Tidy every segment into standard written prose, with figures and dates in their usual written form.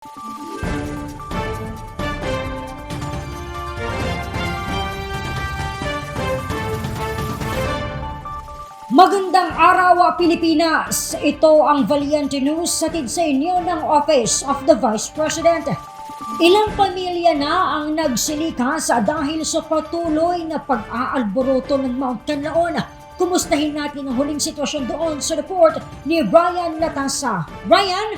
Magandang araw, Pilipinas! Ito ang Valiente News hatid sa inyo ng Office of the Vice President. Ilang pamilya na ang nagsilikas dahil sa patuloy na pag-aalboroto ng Mount Canlaon. Kumustahin natin ang huling sitwasyon doon sa report ni Brian Latasa. Brian?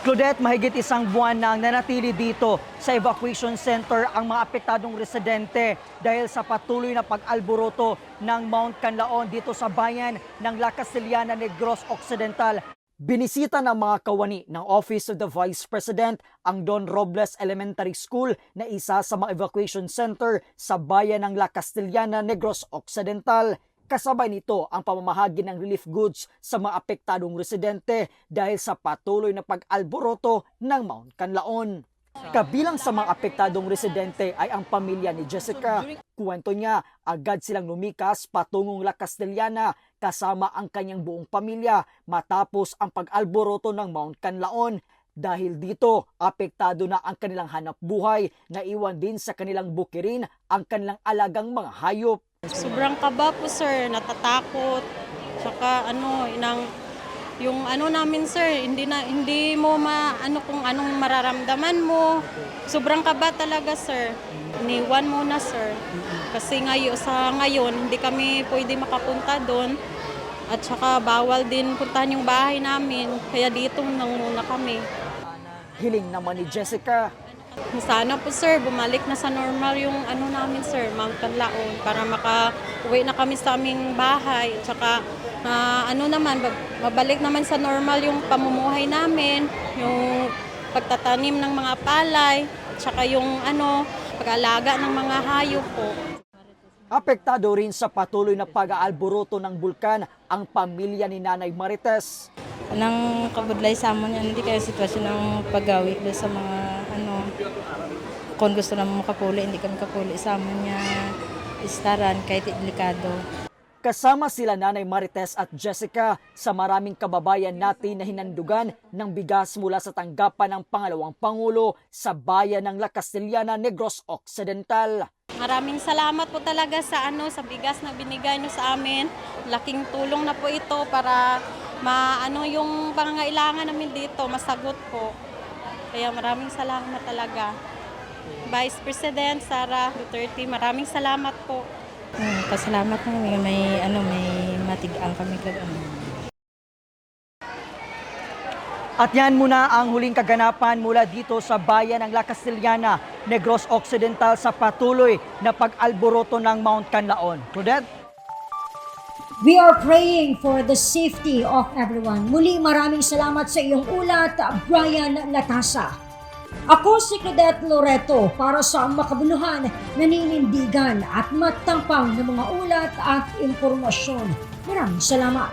Claudette, mahigit isang buwan nang nanatili dito sa evacuation center ang mga apektadong residente dahil sa patuloy na pag-alboroto ng Mount Canlaon dito sa bayan ng La Castellana, Negros Occidental. Binisita ng mga kawani ng Office of the Vice President ang Don Robles Elementary School na isa sa mga evacuation center sa bayan ng La Castellana, Negros Occidental. Kasabay nito ang pamamahagi ng relief goods sa mga apektadong residente dahil sa patuloy na pag-alboroto ng Mount Canlaon. Kabilang sa mga apektadong residente ay ang pamilya ni Jessica. Kuwento niya, agad silang lumikas patungong La Castellana kasama ang kanyang buong pamilya matapos ang pag-alboroto ng Mount Canlaon. Dahil dito, apektado na ang kanilang hanap buhay, naiwan din sa kanilang bukirin ang kanilang alagang mga hayop. Sobrang kaba po sir, natatakot. Saka yung namin sir, hindi mo kung anong mararamdaman mo. Sobrang kaba talaga sir. Iniwan muna sir. Kasi ngayon hindi kami pwede makapunta doon. At saka bawal din puntahan yung bahay namin. Kaya dito nang muna kami. Hiling naman ni Jessica, Sana po sir, bumalik na sa normal yung namin sir, Mount Canlaon, para maka-uwi na kami sa aming bahay. At saka mabalik naman sa normal yung pamumuhay namin, yung pagtatanim ng mga palay, at saka yung pag-alaga ng mga hayop po. apektado rin sa patuloy na pag-aalboroto ng bulkan ang pamilya ni Nanay Marites. Nang kabudlay sa amon yan, hindi kaya sitwasyon ng paggawi sa mga kung gusto naman makapuli, hindi kami kapuli sa amon niya istaran kahit delikado. Kasama sila Nanay Marites at Jessica sa maraming kababayan natin na hinandugan ng bigas mula sa tanggapan ng pangalawang Pangulo sa bayan ng La Castellana, Negros Occidental. Maraming salamat po talaga sa bigas na binigay niyo sa amin. Laking tulong na po ito para yung pangangailangan namin dito, masagot po. Kaya maraming salamat talaga. Vice President Sara Duterte, maraming salamat po. Pasalamat namin, may matigang kami At yan muna ang huling kaganapan mula dito sa bayan ng La Castellana, Negros Occidental sa patuloy na pag-alboroto ng Mount Canlaon. Claudette? We are praying for the safety of everyone. Muli maraming salamat sa iyong ulat, Brian Latasa. Ako si Claudette Loreto para sa makabuluhan, naninindigan at matampang ng mga ulat at impormasyon. Maraming salamat.